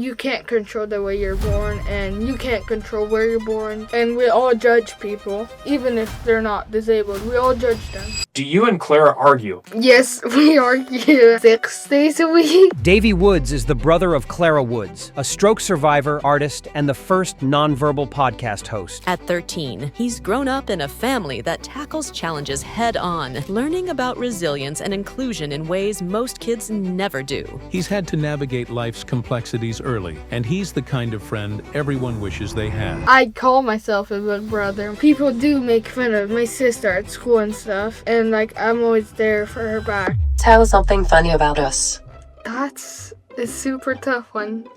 you can't control the way you're born, and you can't control where you're born, and we all judge people, even if they're not disabled. We all judge them. Do you and Clara argue? Yes, we argue 6 days a week. Davi Woods is the brother of Clara Woods, a stroke survivor, artist, and the first nonverbal podcast host. At 13, he's grown up in a family that tackles challenges head-on, learning about resilience and inclusion in ways most kids never do. He's had to navigate life's complexities early, and he's the kind of friend everyone wishes they had. I call myself a big brother. People do make fun of my sister at school and stuff, and I'm always there for her back. Tell something funny about us. That's a super tough one.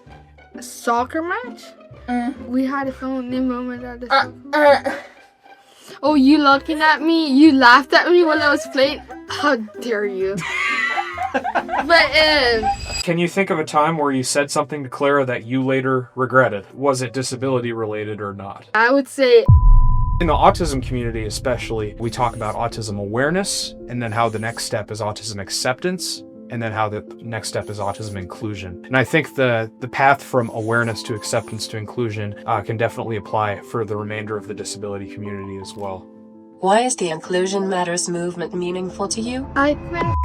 A soccer match? We had a funny moment at the soccer match. Oh, you looking at me? You laughed at me while I was playing? How dare you? But, Can you think of a time where you said something to Clara that you later regretted? Was it disability related or not? I would say... In the autism community especially, we talk about autism awareness, and then how the next step is autism acceptance, and then how the next step is autism inclusion. And I think the path from awareness to acceptance to inclusion can definitely apply for the remainder of the disability community as well. Why is the Inclusion Matters movement meaningful to you? I think...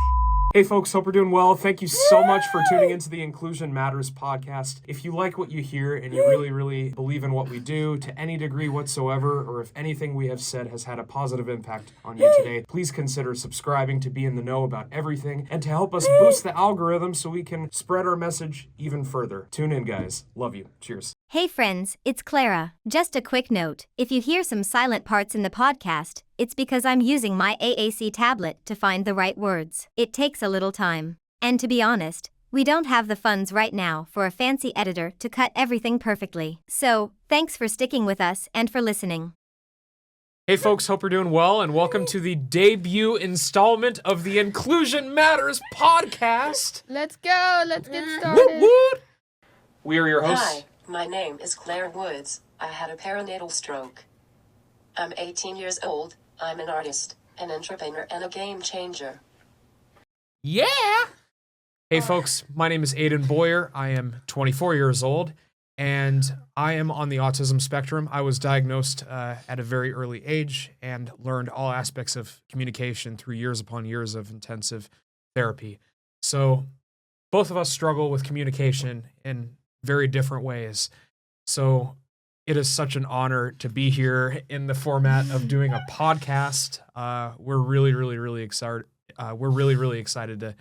Hey folks, hope we're doing well. Thank you so much for tuning into the Inclusion Matters podcast. If you like what you hear and you really, really believe in what we do to any degree whatsoever, or if anything we have said has had a positive impact on you today, please consider subscribing to be in the know about everything and to help us boost the algorithm so we can spread our message even further. Tune in, guys. Love you. Cheers. Hey friends, it's Clara. Just a quick note, if you hear some silent parts in the podcast, it's because I'm using my AAC tablet to find the right words. It takes a little time. And to be honest, we don't have the funds right now for a fancy editor to cut everything perfectly. So, thanks for sticking with us and for listening. Hey folks, hope you're doing well, and welcome to the debut installment of the Inclusion Matters podcast. Let's go. Let's get started. Woot woot! We are your hosts. Hi, my name is Clara Woods. I had a perinatal stroke. I'm 18 years old. I'm an artist, an entrepreneur, and a game changer. Yeah! Hey folks, my name is Aiden Boyer. I am 24 years old, and I am on the autism spectrum. I was diagnosed at a very early age and learned all aspects of communication through years upon years of intensive therapy. So both of us struggle with communication in very different ways. So it is such an honor to be here in the format of doing a podcast. We're really excited. We're really excited to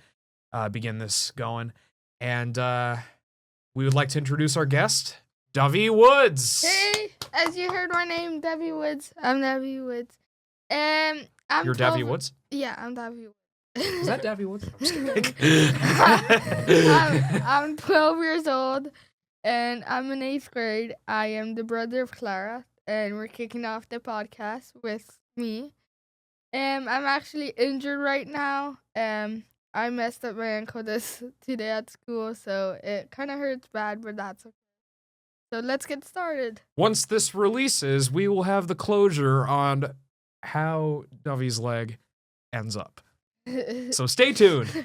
begin this going. And we would like to introduce our guest, Davi Woods. Hey, as you heard my name, Davi Woods. I'm Davi Woods. You're 12... Davi Woods? Yeah, I'm Davi Woods. Is that Davi Woods? I'm just kidding. I'm 12 years old, and I'm in 8th grade. I am the brother of Clara, and we're kicking off the podcast with me. I'm actually injured right now. I messed up my ankle today at school, so it kind of hurts bad, but that's okay. So let's get started. Once this releases, we will have the closure on how Davi's leg ends up. So stay tuned. We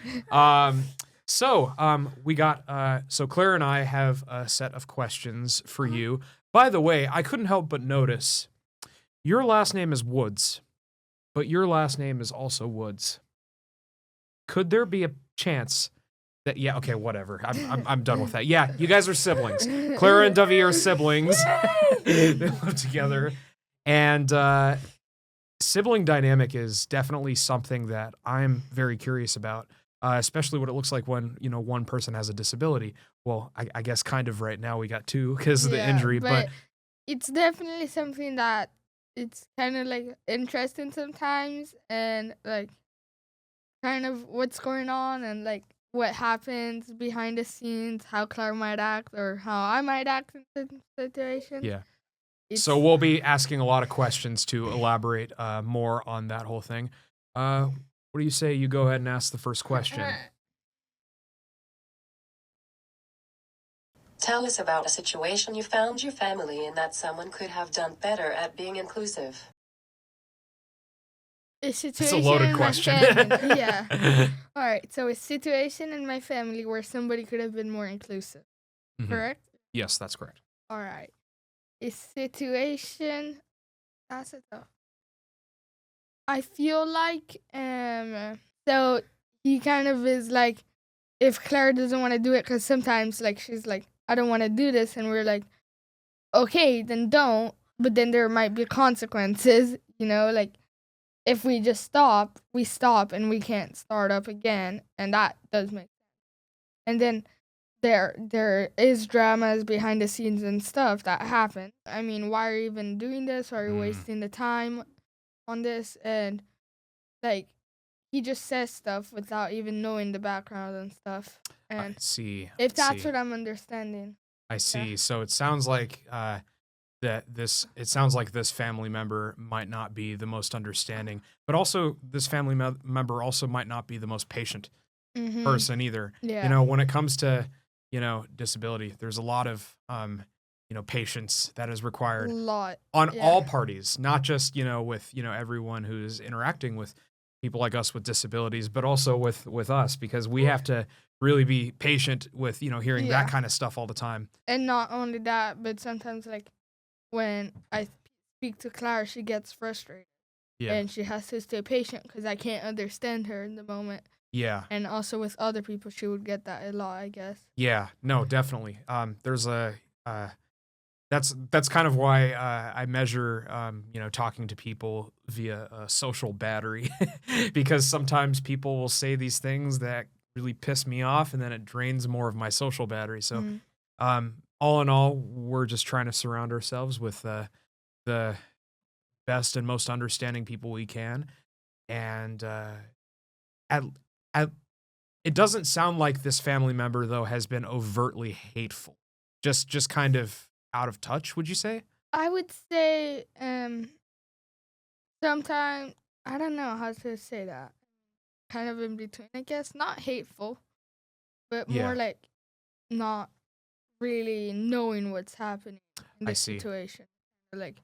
got so Claire and I have a set of questions for you. By the way, I couldn't help but notice your last name is Woods, but your last name is also Woods. Could there be a chance that whatever. I'm done with that. Yeah, you guys are siblings. Clara and Davi are siblings. They live together. And sibling dynamic is definitely something that I'm very curious about, especially what it looks like when, one person has a disability. Well, I guess kind of right now we got two because of the injury, but it's definitely something that it's kind of like interesting sometimes, and like kind of what's going on and like what happens behind the scenes, how Clara might act or how I might act in certain situations. Yeah. So we'll be asking a lot of questions to elaborate more on that whole thing. What do you say you go ahead and ask the first question? Tell us about a situation you found your family in that someone could have done better at being inclusive. A situation it's a loaded in question. My family. Yeah. All right. So a situation in my family where somebody could have been more inclusive. correct? Yes, that's correct. All right. A situation, that's it though. I feel like, so he kind of is like, if Clara doesn't want to do it, because sometimes, like, she's like, I don't want to do this, and we're like, okay, then don't, but then there might be consequences, like, if we just stop, we stop, and we can't start up again, and that does make sense. And then there is dramas behind the scenes and stuff that happen. I mean, why are you even doing this? Why are you wasting the time on this? And, like, he just says stuff without even knowing the background and stuff. And I see. if that's what I'm understanding. I see. Yeah. So it sounds like this family member might not be the most understanding, but also this family member also might not be the most patient person either. Yeah. When it comes to, disability, there's a lot of, patience that is required A lot. on Yeah. all parties, not just, with, everyone who's interacting with people like us with disabilities, but also with us, because we have to really be patient with, hearing Yeah. that kind of stuff all the time. And not only that, but sometimes, like, when I speak to Clara, she gets frustrated. Yeah. And she has to stay patient because I can't understand her in the moment. Yeah. And also with other people, she would get that a lot, I guess. Yeah, no, definitely. There's that's kind of why I measure, talking to people via a social battery, because sometimes people will say these things that really piss me off, and then it drains more of my social battery. So, all in all, we're just trying to surround ourselves with the best and most understanding people we can, and it doesn't sound like this family member, though, has been overtly hateful. Just kind of out of touch, would you say? I would say sometimes, I don't know how to say that. Kind of in between, I guess. Not hateful, but Yeah. more like not really knowing what's happening in I the see. situation. Like,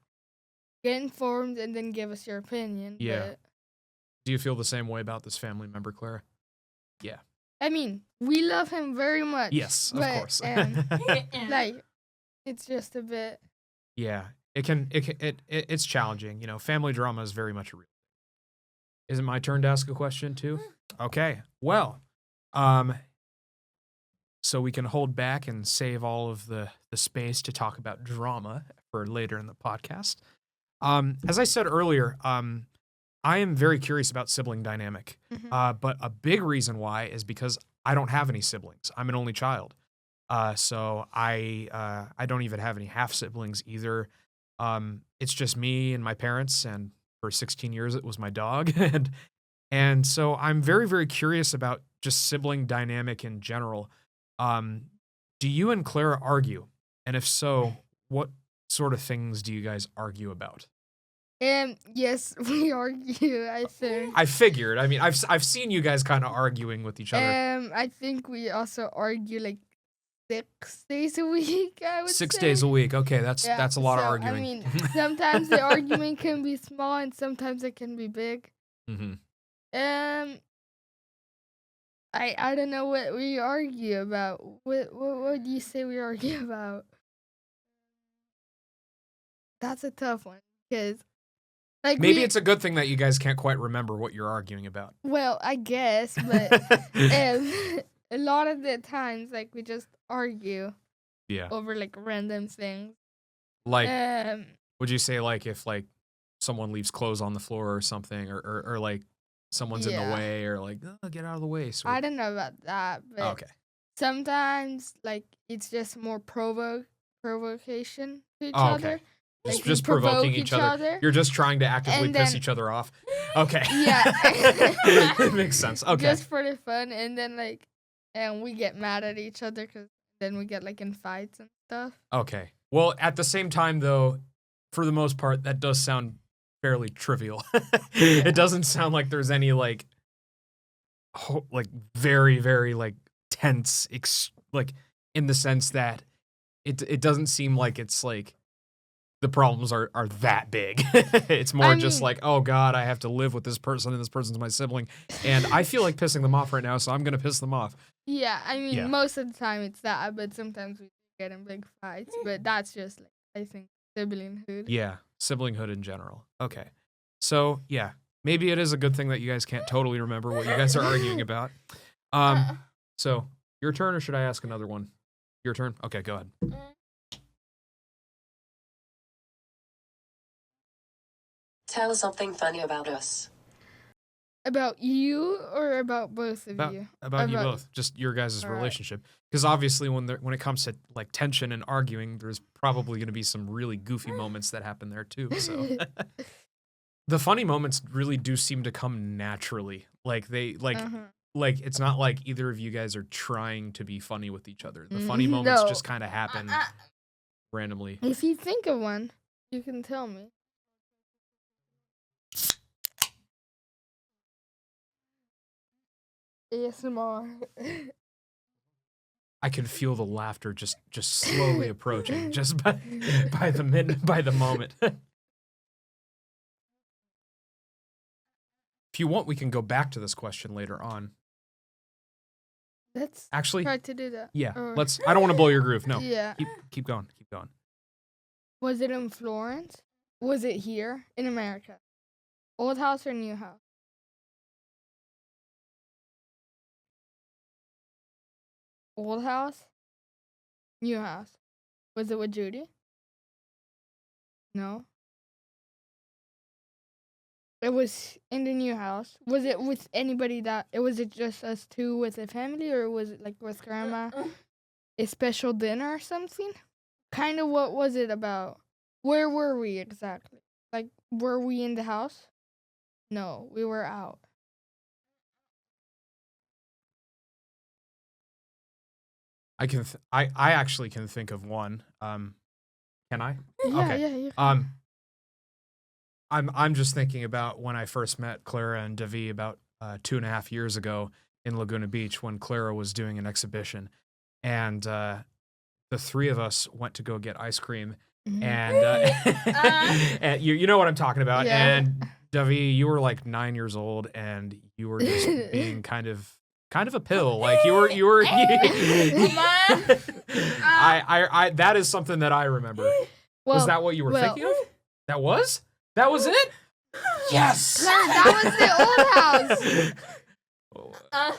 get informed and then give us your opinion. Yeah. But, Do you feel the same way about this family member, Clara? Yeah. I mean, we love him very much. Yes, of but, course. like, it's just a bit. Yeah. It's challenging. Family drama is very much a real thing. Is it my turn to ask a question too? Okay. Well, so we can hold back and save all of the space to talk about drama for later in the podcast. As I said earlier, I am very curious about sibling dynamic. But a big reason why is because I don't have any siblings. I'm an only child. So I don't even have any half siblings either. It's just me and my parents, and for 16 years it was my dog. and so I'm very, very curious about just sibling dynamic in general. Do you and Clara argue? And if so, what sort of things do you guys argue about? Yes, we argue, I think. I figured. I mean, I've seen you guys kind of arguing with each other. I think we also argue like 6 days a week, I would say. 6 days a week. Okay, that's a lot of so, arguing. I mean, sometimes the argument can be small and sometimes it can be big. Mm-hmm. I don't know what we argue about. What do you say we argue about? That's a tough one because, like, Maybe it's a good thing that you guys can't quite remember what you're arguing about. Well, I guess, but a lot of the times, like, we just argue over like random things. Like, would you say like if like someone leaves clothes on the floor or something, or like someone's in the way, or like, oh, get out of the way? So I don't know about that, but sometimes like it's just more provocation to each other. Like, just provoking each other. You're just trying to actively piss each other off. Okay. Yeah. It makes sense. Okay. Just for the fun, and then like, and we get mad at each other because then we get like in fights and stuff. Okay. Well, at the same time, though, for the most part, that does sound fairly trivial. It doesn't sound like there's any like very, very like tense, like in the sense that it doesn't seem like it's like the problems are that big. It's more just like, oh God, I have to live with this person, and this person's my sibling, and I feel like pissing them off right now, so I'm gonna piss them off. Yeah, I mean, most of the time it's that, but sometimes we get in big fights, but that's just like I think siblinghood. Yeah, siblinghood in general. Okay. So, yeah, maybe it is a good thing that you guys can't totally remember what you guys are arguing about. So, your turn, or should I ask another one? Your turn? Okay, go ahead. Tell something funny about us. About you or about both of you? About you both, just your guys' All right. relationship. Because obviously, when it comes to like tension and arguing, there's probably going to be some really goofy moments that happen there too. So the funny moments really do seem to come naturally. Like they like it's not like either of you guys are trying to be funny with each other. The funny moments just kind of happen randomly. If you think of one, you can tell me. ASMR. I can feel the laughter just slowly approaching, just by the moment. If you want, we can go back to this question later on. Let's Actually try to do that. Yeah, Or- let's. I don't want to blow your groove. No, Yeah. keep going. Was it in Florence? Was it here in America? Old house or new house? Old house? New house? Was it with Judy? No. It was in the new house. Was it with anybody was it just us two with the family, or was it like with grandma? A special dinner or something? Kind of what was it about? Where were we exactly? Like, were we in the house? No, we were out. I actually can think of one. Can I? Yeah, Okay. yeah, you can. I'm just thinking about when I first met Clara and Davi about 2.5 years ago in Laguna Beach when Clara was doing an exhibition, and the three of us went to go get ice cream, and, and you know what I'm talking about. Yeah. And Davi, you were like 9 years old, and you were just being kind of a pill. Like you were. I that is something that I remember. Was that what you were thinking of? That was it? Yes. Clara, that was the old house.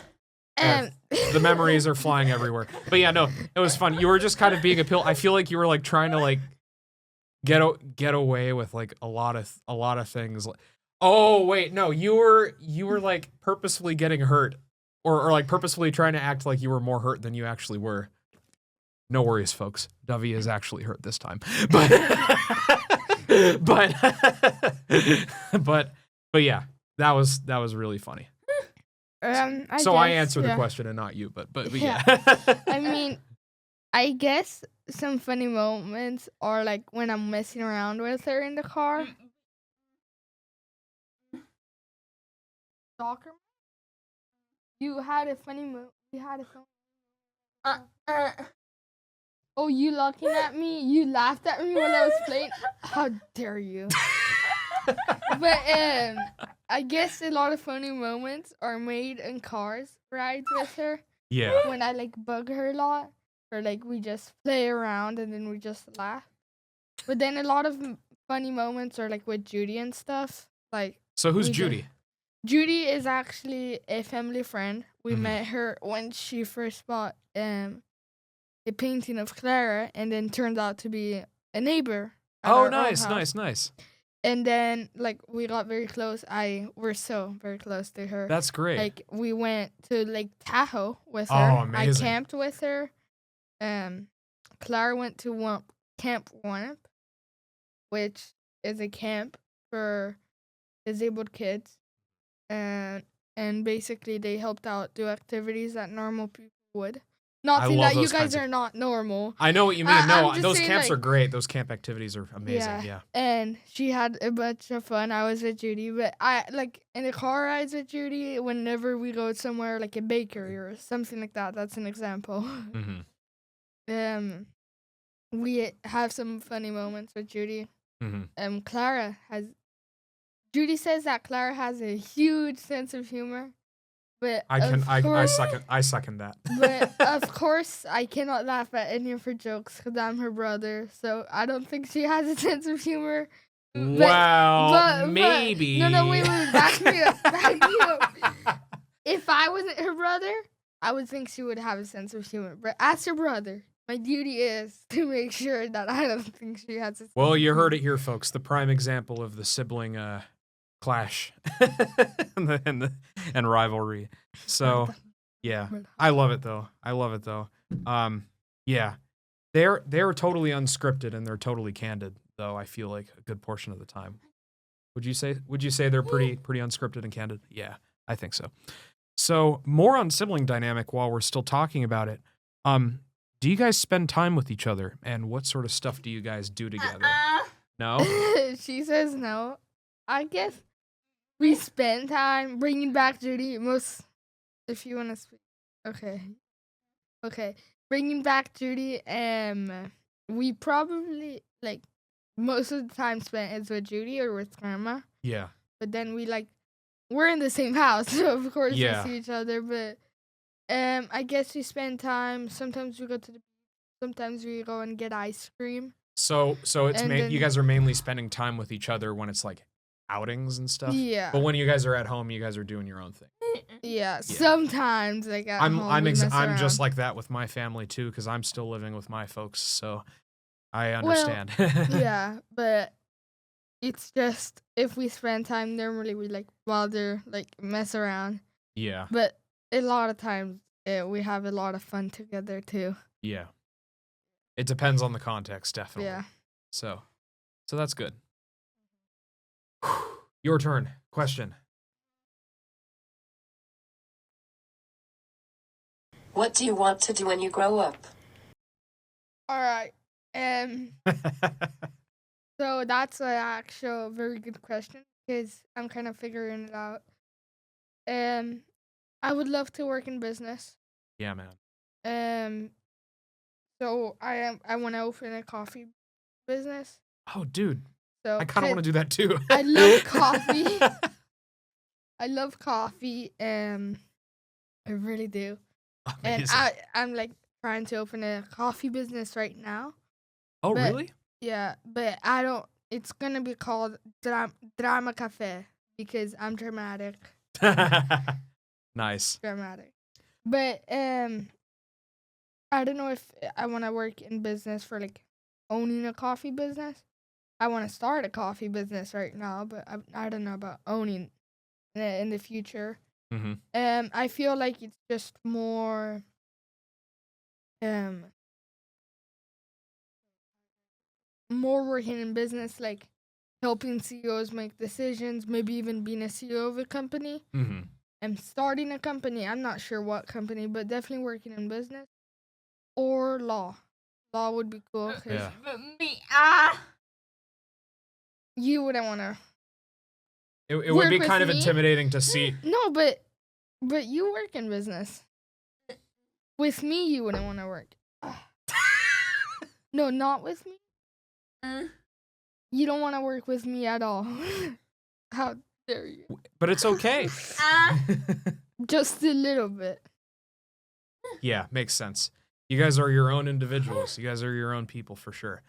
The memories are flying everywhere. But yeah, no, it was fun. You were just kind of being a pill. I feel like you were like trying to like get away with like a lot of things. Oh wait, no, you were like purposefully getting hurt, or like purposefully trying to act like you were more hurt than you actually were. No worries, folks. Davi is actually hurt this time, but but yeah, that was really funny. I answered the question and not you, but yeah. I mean, I guess some funny moments are like when I'm messing around with her in the car. Soccer. You had a funny moment. You had a funny. Oh, you looking at me? You laughed at me when I was playing. How dare you? But I guess a lot of funny moments are made in cars rides with her. Yeah. When I like bug her a lot, or like we just play around and then we just laugh. But then a lot of funny moments are like with Judy and stuff. Like. So who's we Judy? Judy is actually a family friend. We met her when she first bought a painting of Clara, and then turned out to be a neighbor. Oh, nice. And then, like, we got very close. We're so very close to her. That's great. Like, we went to Lake Tahoe with her. Oh, amazing. I camped with her. Clara went to Camp Warmp, which is a camp for disabled kids. And basically, they helped out do activities that normal people would. Not saying that you guys are not normal. I know what you mean. No, those saying, camps like, are great. Those camp activities are amazing. Yeah. And she had a bunch of fun. I was with Judy, but I like in the car rides with Judy. Whenever we go somewhere like a bakery or something like that, that's an example. Mm-hmm. We have some funny moments with Judy. Mm-hmm. Judy says that Clara has a huge sense of humor. But I course, second that. But of course, I cannot laugh at any of her jokes because I'm her brother. So I don't think she has a sense of humor. Well, maybe. No, wait, back me up, back me up. If I wasn't her brother, I would think she would have a sense of humor. But as her brother, my duty is to make sure that I don't think she has a sense Well, of you humor. heard it here, folks. The prime example of the sibling clash and rivalry. So, yeah, I love it though. Yeah, they're totally unscripted and they're totally candid though. I feel like a good portion of the time. Would you say they're pretty unscripted and candid? Yeah, I think so. So more on sibling dynamic while we're still talking about it. Do you guys spend time with each other, and what sort of stuff do you guys do together? No. She says no. I guess we spend time bringing back Judy. If you want to speak, okay. Bringing back Judy. We probably like most of the time spent is with Judy or with Grandma. Yeah. But then we're in the same house, so of course Yeah. we see each other. But I guess we spend time. Sometimes we go to the. Sometimes we go and get ice cream. So it's And then- you guys are mainly spending time with each other when it's like outings and stuff. Yeah. But when you guys are at home, you guys are doing your own thing. Yeah. Sometimes like at home, I'm we mess I'm just around. like that with my family too, because I'm still living with my folks, so I understand. Yeah, but it's just if we spend time normally we like bother like mess around. Yeah. But a lot of times we have a lot of fun together too. Yeah. It depends on the context, definitely. Yeah. So that's good. Your turn. Question. What do you want to do when you grow up? All right. So that's an actual very good question because I'm kind of figuring it out. I would love to work in business. Yeah, man. So I want to open a coffee business. Oh, dude. So I kind of want to do that too. I love coffee. I love coffee. I really do. And Amazing. I'm like trying to open a coffee business right now. Oh, but- really? Yeah, but I don't. It's gonna be called Drama Cafe because I'm dramatic. Nice. Dramatic. But I don't know if I want to work in business for like owning a coffee business. I want to start a coffee business right now, but I don't know about owning in the future. Mm-hmm. I feel like it's just more more working in business, like helping CEOs make decisions, maybe even being a CEO of a company. Mm-hmm. And starting a company. I'm not sure what company, but definitely working in business or law. Law would be cool because Yeah. you wouldn't want to. It would Work be with kind of me? intimidating to see. No, but you work in business. With me, you wouldn't want to work. No, not with me. You don't want to work with me at all. How dare you? But it's okay. Just a little bit. Yeah, makes sense. You guys are your own individuals. You guys are your own people for sure.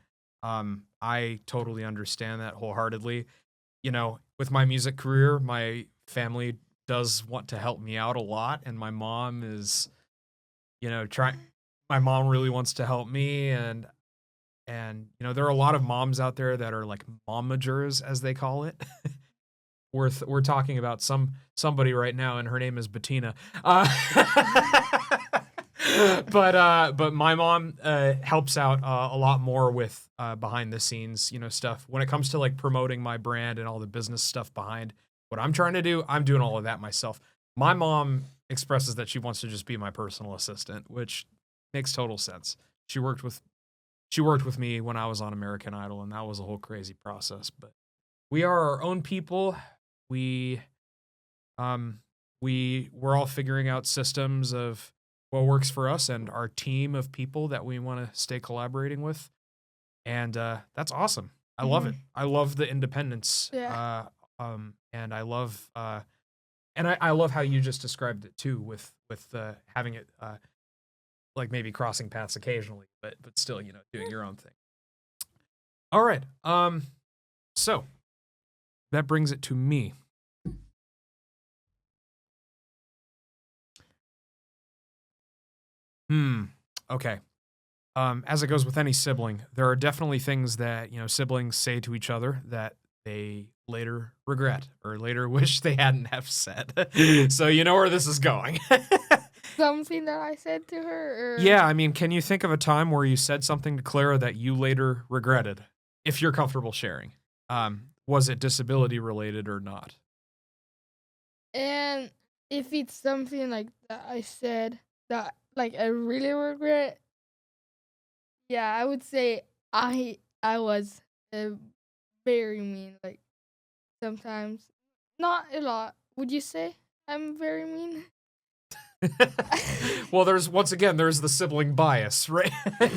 I totally understand that wholeheartedly. You know, with my music career, my family does want to help me out a lot, and my mom is, you know, my mom really wants to help me, and you know, there are a lot of moms out there that are like momagers, as they call it. We're talking about somebody right now, and her name is Bettina. But my mom helps out a lot more with behind the scenes, you know, stuff when it comes to like promoting my brand and all the business stuff behind what I'm trying to do. I'm doing all of that myself. My mom expresses that she wants to just be my personal assistant, which makes total sense. She worked with me when I was on American Idol, and that was a whole crazy process. But we are our own people. We're all figuring out systems of what works for us and our team of people that we want to stay collaborating with. And that's awesome. I love it. I love the independence. Yeah. And I love And I love how you just described it too, with having it like maybe crossing paths occasionally, but still, doing your own thing. All right. So that brings it to me. Okay. As it goes with any sibling, there are definitely things that, siblings say to each other that they later regret or later wish they hadn't have said. So you know where this is going. Something that I said to her? Or... Yeah, I mean, can you think of a time where you said something to Clara that you later regretted? If you're comfortable sharing. Was it disability related or not? And if it's something like that I said that like I really regret, yeah, I would say I was very mean. Like sometimes, not a lot. Would you say I'm very mean? Well, there's the sibling bias, right?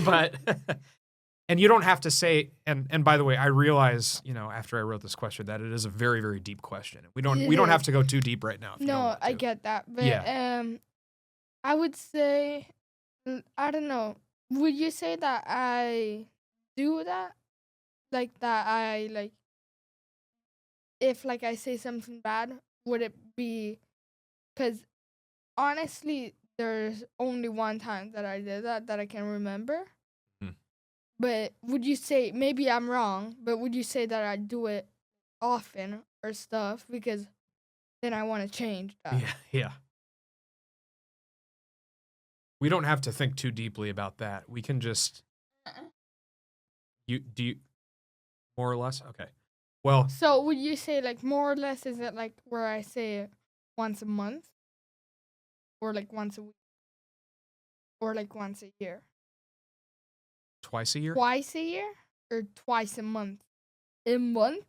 But and you don't have to say. And by the way, I realize after I wrote this question that it is a very, very deep question. We don't have to go too deep right now. If you don't No, want to. I get that, but Yeah. I would say I don't know. Would you say that I do that? Like that I like if like I say something bad, would it be cuz honestly there's only one time that I did that I can remember. Hmm. But would you say maybe I'm wrong, but would you say that I do it often or stuff because then I want to change that? Yeah. We don't have to think too deeply about that. We can just you more or less? Okay. Well, So would you say like more or less is it like where I say it once a month or like once a week or like once a year? twice a year? Twice a year or twice a month? A month?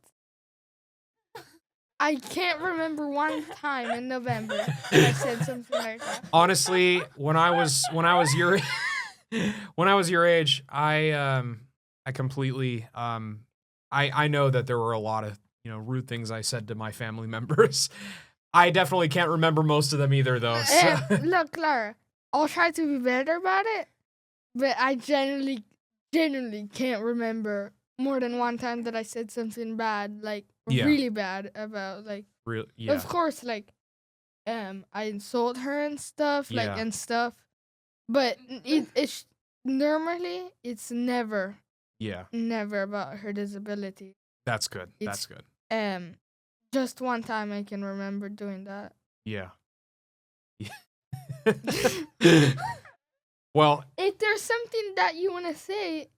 I can't remember one time in November that I said something like that. Honestly, when I was your when I was your age, I completely I know that there were a lot of, rude things I said to my family members. I definitely can't remember most of them either though. So. Look, Clara, I'll try to be better about it, but I genuinely can't remember more than one time that I said something bad, like Yeah. really bad about like. Real, yeah. Of course, like, I insult her and stuff, like Yeah. and stuff, but it's normally it's never Yeah. about her disability. That's good. It's- That's good. Just one time I can remember doing that. Yeah. Well, If there's something that you want to say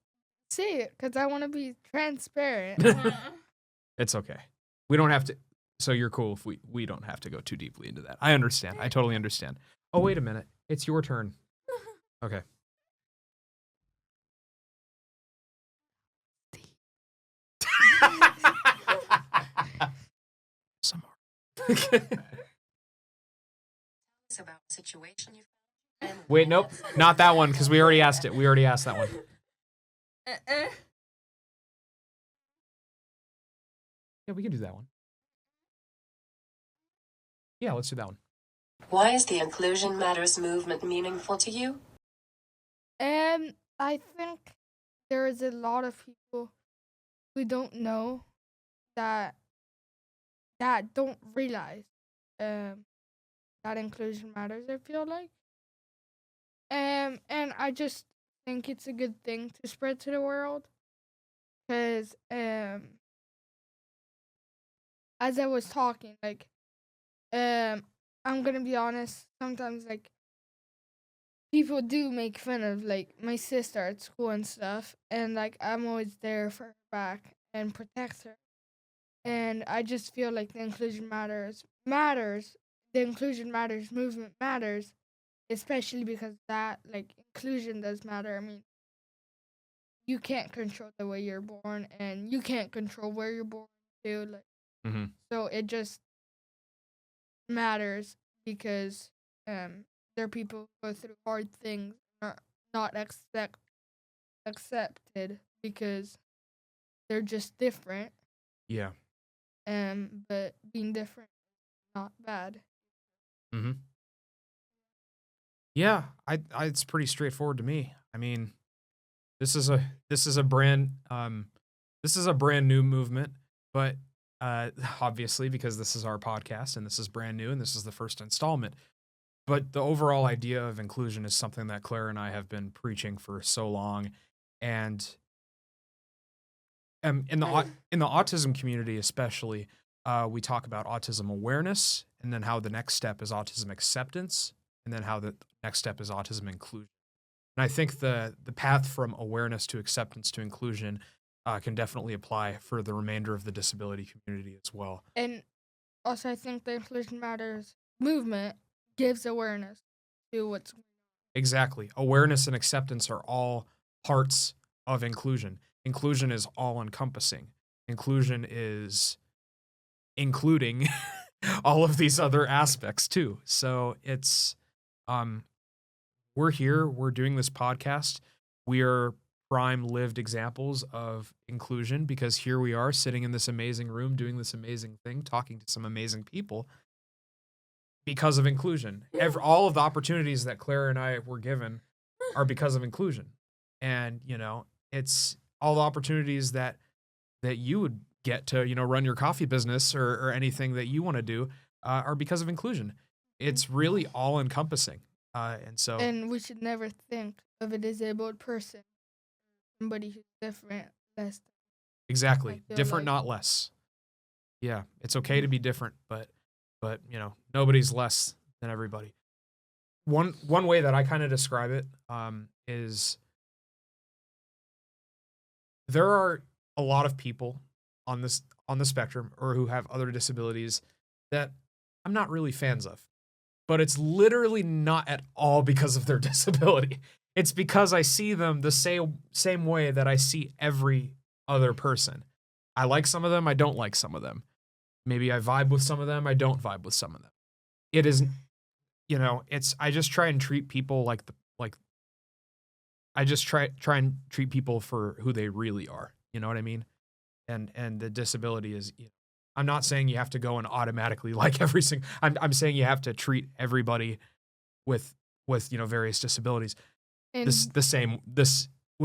it, because I want to be transparent. it's okay. We don't have to. So you're cool if we don't have to go too deeply into that. I understand. I totally understand. Oh, wait a minute. It's your turn. Okay. Some more. It's about a situation you found. Wait, nope. Not that one, because we already asked it. We already asked that one. Yeah, we can do that one. Yeah, let's do that one. Why is the Inclusion Matters movement meaningful to you? I think there is a lot of people who don't know that don't realize that inclusion matters. I feel like, and I just think it's a good thing to spread to the world, because as I was talking, like, I'm gonna be honest. Sometimes, like, people do make fun of like my sister at school and stuff, and like I'm always there for her back and protect her. And I just feel like the inclusion matters. The inclusion matters movement matters, especially because that like inclusion does matter. I mean, you can't control the way you're born, and you can't control where you're born too. Like, Mm-hmm. so it just matters because there are people who go through hard things, not accepted because they're just different. Yeah. But being different is not bad. Mm-hmm. Yeah, it's pretty straightforward to me. I mean, this is a brand this is a brand new movement, but obviously because this is our podcast and this is brand new and this is the first installment. But the overall idea of inclusion is something that Claire and I have been preaching for so long, and in the autism community especially, we talk about autism awareness, and then how the next step is autism acceptance, and then how the next step is autism inclusion. And I think the path from awareness to acceptance to inclusion can definitely apply for the remainder of the disability community as well. And also, I think the Inclusion Matters movement gives awareness to what's going Exactly. Awareness and acceptance are all parts of inclusion. Inclusion is all encompassing. Inclusion is including all of these other aspects too. So it's we're here, we're doing this podcast. We are prime lived examples of inclusion because here we are sitting in this amazing room doing this amazing thing, talking to some amazing people because of inclusion. All of the opportunities that Clara and I were given are because of inclusion. And, it's all the opportunities that you would get to, run your coffee business or anything that you want to do are because of inclusion. It's really all encompassing. And so, and we should never think of a disabled person, somebody who's different, less. exactly. I feel Different, like- not less. Yeah. It's okay to be different, but nobody's less than everybody. One way that I kind of describe it is there are a lot of people on the spectrum or who have other disabilities that I'm not really fans of. But it's literally not at all because of their disability. It's because I see them the same way that I see every other person. I like some of them, I don't like some of them. Maybe I vibe with some of them, I don't vibe with some of them. It is, I just try and treat people I just try and treat people for who they really are. You know what I mean? And the disability is, I'm not saying you have to go and automatically like every single. I'm saying you have to treat everybody with various disabilities And, with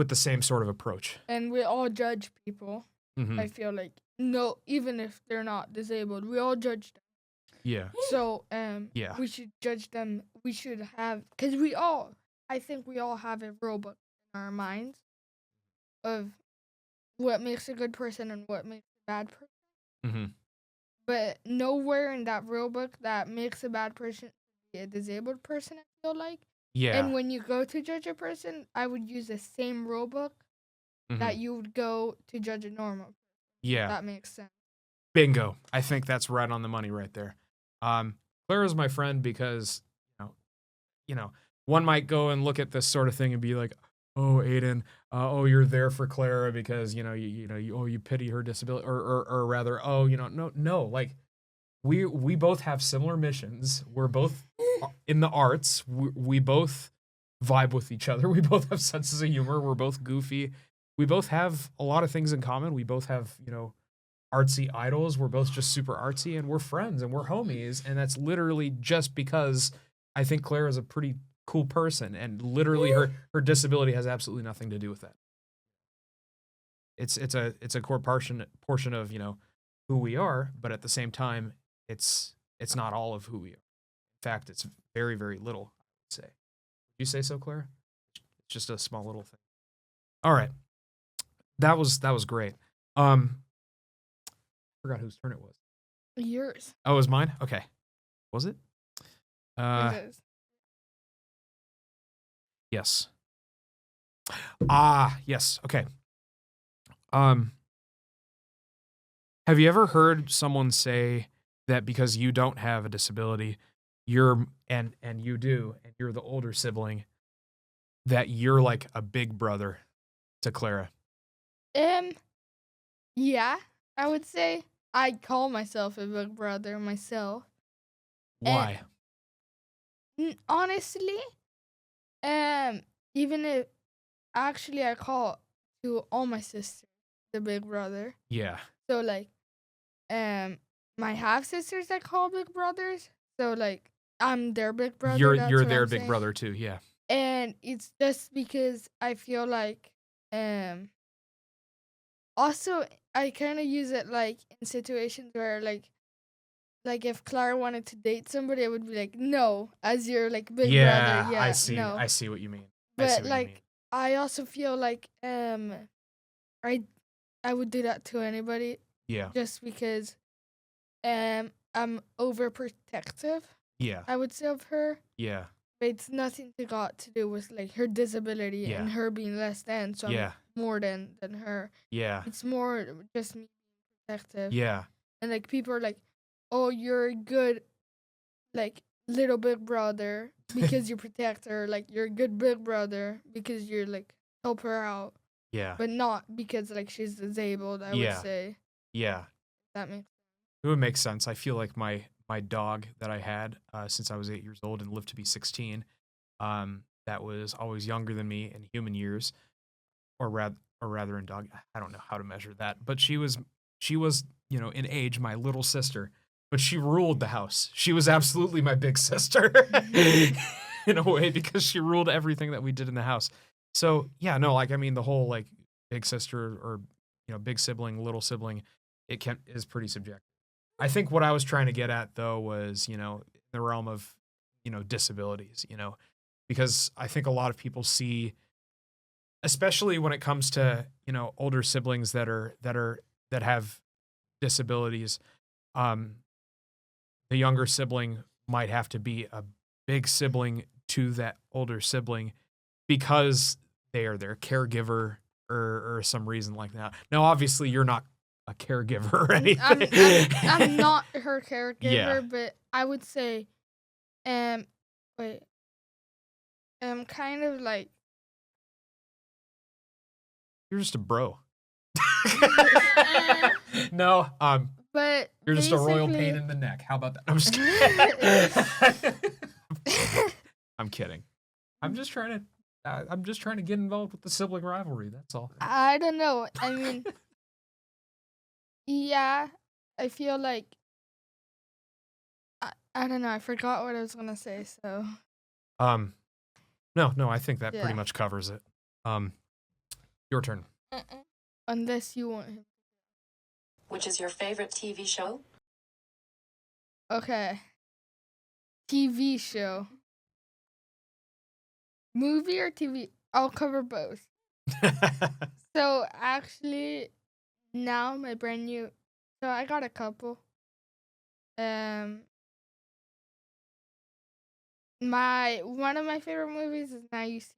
the same sort of approach. and we all judge people. Mhm. I feel like, no, even if they're not disabled, we all judge them. Yeah. So, Yeah. we should judge them. We should have, because I think we all have a rule book in our minds of what makes a good person and what makes a bad person. Mm-hmm. But nowhere in that rule book that makes a bad person be a disabled person, I feel like. Yeah. And when you go to judge a person, I would use the same rule book that you would go to judge a normal person. Yeah. That makes sense. Bingo. I think that's right on the money right there. Clara's my friend because, one might go and look at this sort of thing and be like, oh, Aiden, you're there for Clara because, you pity her disability or rather, no, like we both have similar missions. We're both in the arts. We both vibe with each other. We both have senses of humor. We're both goofy. We both have a lot of things in common. We both have, artsy idols. We're both just super artsy and we're friends and we're homies. And that's literally just because I think Clara is a pretty cool person and literally her disability has absolutely nothing to do with that. It's a core portion of, who we are, but at the same time, it's not all of who we are. In fact, it's very, very little, I would say. Would you say so, Clara? It's just a small little thing. All right. That was great. Forgot whose turn it was. Yours. Oh, it was mine? Okay. Was it? It is. Yes. Yes. Okay. Have you ever heard someone say that because you don't have a disability, you're and you do, and you're the older sibling, that you're like a big brother to Clara? Yeah, I would say I call myself a big brother myself. Why? Honestly, even if actually I call to all my sisters the big brother. Yeah. So like, my half sisters I call big brothers. So like, I'm their big brother. You're that's you're what their I'm big saying. brother too. Yeah. And it's just because I feel like also I kind of use it like in situations where like if Clara wanted to date somebody, I would be like, no, as your like big brother, Yeah, yeah, I see. no. I see what you mean. I see But what you mean. like I also feel like I I would do that to anybody Yeah. just because I'm overprotective, Yeah. I would say, of her. Yeah. But it's nothing to got to do with like her disability Yeah. and her being less than, so Yeah. I'm more than her. Yeah. It's more just me being protective. Yeah. And like people are like, oh, you're a good like little big brother because you protect her. Like you're a good big brother because you're like help her out, Yeah. but not because like she's disabled. I would Yeah. say Yeah. that makes. It would make sense. I feel like my dog that I had since I was 8 years old and lived to be 16, that was always younger than me in human years, or rather in dog. I don't know how to measure that, but she was in age my little sister, but she ruled the house. She was absolutely my big sister in a way because she ruled everything that we did in the house. So yeah, no, like I mean the whole like big sister or big sibling, little sibling, is pretty subjective. I think what I was trying to get at though was, in the realm of, disabilities, because I think a lot of people see, especially when it comes to, older siblings that have disabilities, the younger sibling might have to be a big sibling to that older sibling because they are their caregiver or some reason like that. Now, obviously, you're not a caregiver or anything. I'm not her caregiver, Yeah. but I would say, wait, kind of like You're just a bro. No, but you're just a royal basically- pain in the neck. How about that? I'm just kidding. I'm kidding. I'm just trying to get involved with the sibling rivalry. That's all. I don't know. I mean, yeah, I feel like I don't know. I forgot what I was gonna say. So No, I think that pretty Yeah. much covers it. Your turn. unless you want him. Which is your favorite TV show? Okay. TV show. Movie or TV? I'll cover both. So actually, now my brand new. So I got a couple. One of my favorite movies is Now You See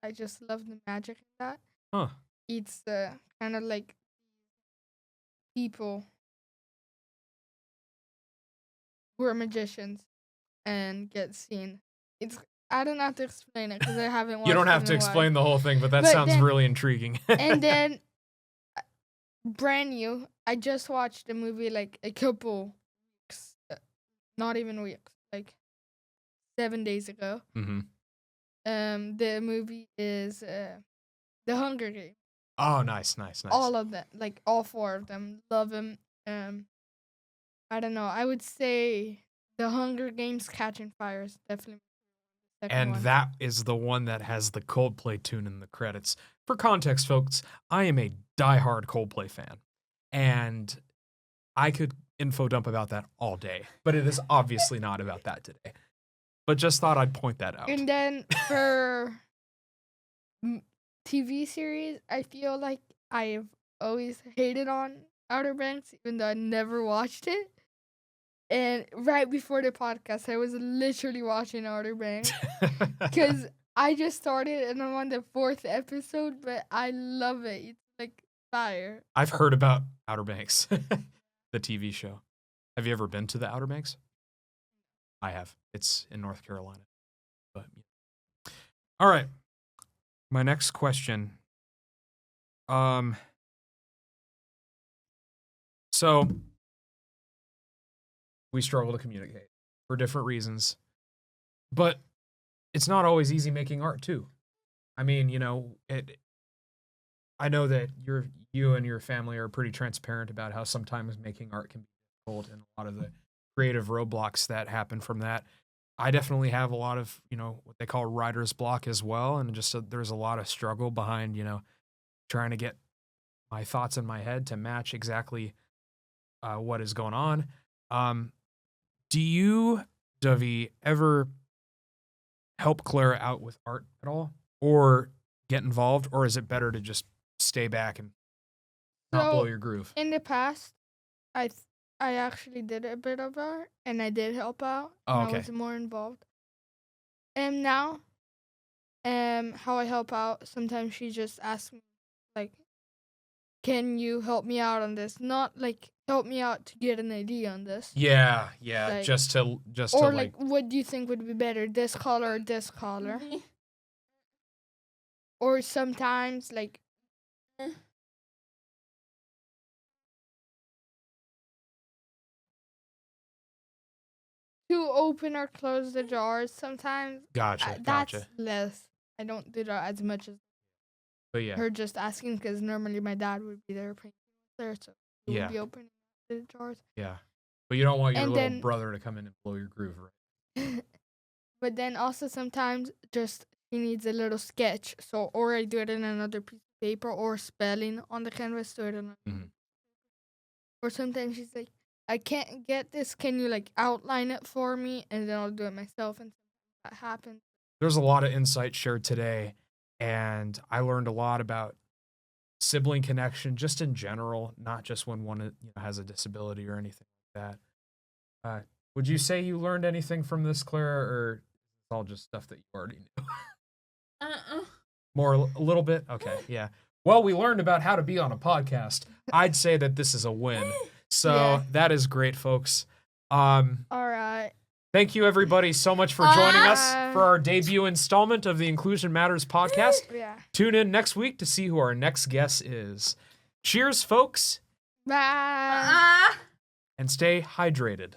Me. I just love the magic in that. Huh. It's kind of like people who are magicians and get seen. It's I don't have to explain it because I haven't watched You don't it have in to a while. explain the whole thing, but that But sounds then- really intriguing. And then brand new, I just watched the movie like a couple weeks, not even weeks, like 7 days ago. Mm-hmm. The movie is The Hunger Games. Oh, nice. All of them, like all four of them, love them. I don't know. I would say The Hunger Games: Catching Fire is definitely the second And one. that is the one that has the Coldplay tune in the credits. For context, folks, I am a diehard Coldplay fan, and I could info dump about that all day, but it is obviously not about that today. But just thought I'd point that out. And then for TV series, I feel like I've always hated on Outer Banks, even though I never watched it. And right before the podcast, I was literally watching Outer Banks because I just started and I'm on the 4th episode, but I love it. It's like fire. I've heard about Outer Banks, the TV show. Have you ever been to the Outer Banks? I have. It's in North Carolina. But all right. My next question. So we struggle to communicate for different reasons. But it's not always easy making art too. I mean, I know that you and your family are pretty transparent about how sometimes making art can be difficult and a lot of the creative roadblocks that happen from that. I definitely have a lot of, what they call writer's block as well. And just there's a lot of struggle behind, trying to get my thoughts in my head to match exactly what is going on. Do you, Davi, ever help Clara out with art at all? Or get involved? Or is it better to just stay back and not blow your groove? In the past, I actually did a bit of art, and I did help out. Oh, and okay. I was more involved. And now, how I help out, sometimes she just asks me, like, can you help me out on this? Not like help me out to get an idea on this. Yeah, Like, just to or like, what do you think would be better, this color or this color? Or sometimes like to open or close the jars. Sometimes Gotcha. that's less. I don't do that as much as But yeah, her just asking, because normally my dad would be there painting there, so he Yeah. would be opening the jars. yeah. But you don't want your And little then- brother to come in and blow your groove, right? But then also sometimes just he needs a little sketch, so or I do it in another piece of paper, or spelling on the canvas, do it on. Mhm. Or sometimes she's like, I can't get this. Can you like outline it for me? And then I'll do it myself, and that happens. There's a lot of insight shared today, and I learned a lot about sibling connection just in general, not just when one has a disability or anything like that. Would you say you learned anything from this, Clara, or it's all just stuff that you already knew? More a little bit? Okay, yeah. Well, we learned about how to be on a podcast. I'd say that this is a win. So Yeah. that is great, folks. All right. Thank you, everybody, so much for joining us Bye. for our debut installment of the Inclusion Matters podcast. Yeah. Tune in next week to see who our next guest is. Cheers, folks, Bye. and stay hydrated.